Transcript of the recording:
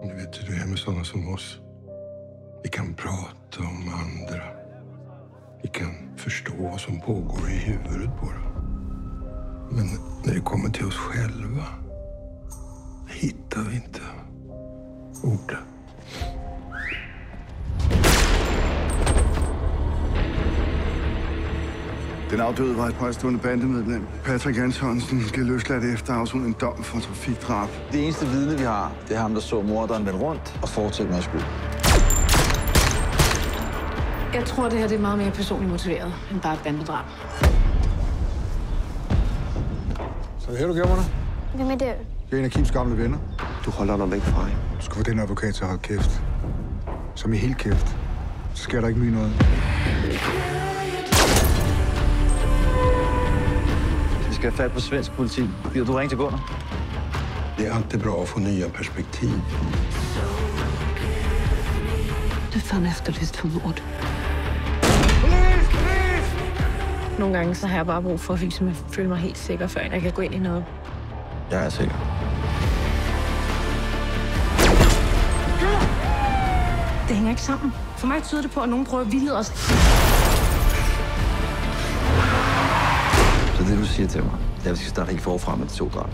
Du vet hur det är med sådana som oss. Vi kan prata om andra. Vi kan förstå vad som pågår i huvudet på dem. Men när det kommer till oss själva hittar vi inte orden. Den afdøde var et højstående bandemedlem. Patrick Antonsen skal løsladt efter afsoning en dom for trafikdrab. Det eneste vidne, vi har, det er ham, der så morderen vende rundt og fortsætte med at skyde. Jeg tror, det her det er meget mere personligt motiveret end bare et bandedrab. Så er det her, du gemmer dig? Hvem er det? Det er en af Kims gamle venner. Du holder dig væk fra hende. Du skal få den advokat til at holde kæft. Som i helt kæft. Så sker der ikke mye noget. Vi skal have fat på svensk politi. Gider du ringe til Gunnar? Det är alltid bra att få nya perspektiv. Du er fan efterlyst for mord. Nogle gange så har jeg bare brug for at føle mig helt sikker, før jeg kan gå ind i noget. Jeg er sikker. Det hænger ikke sammen. For mig tyder det på, at nogen prøver at vildlede os. Så det, du siger til mig, det er, at vi skal starte ikke forfra med de 2 drab.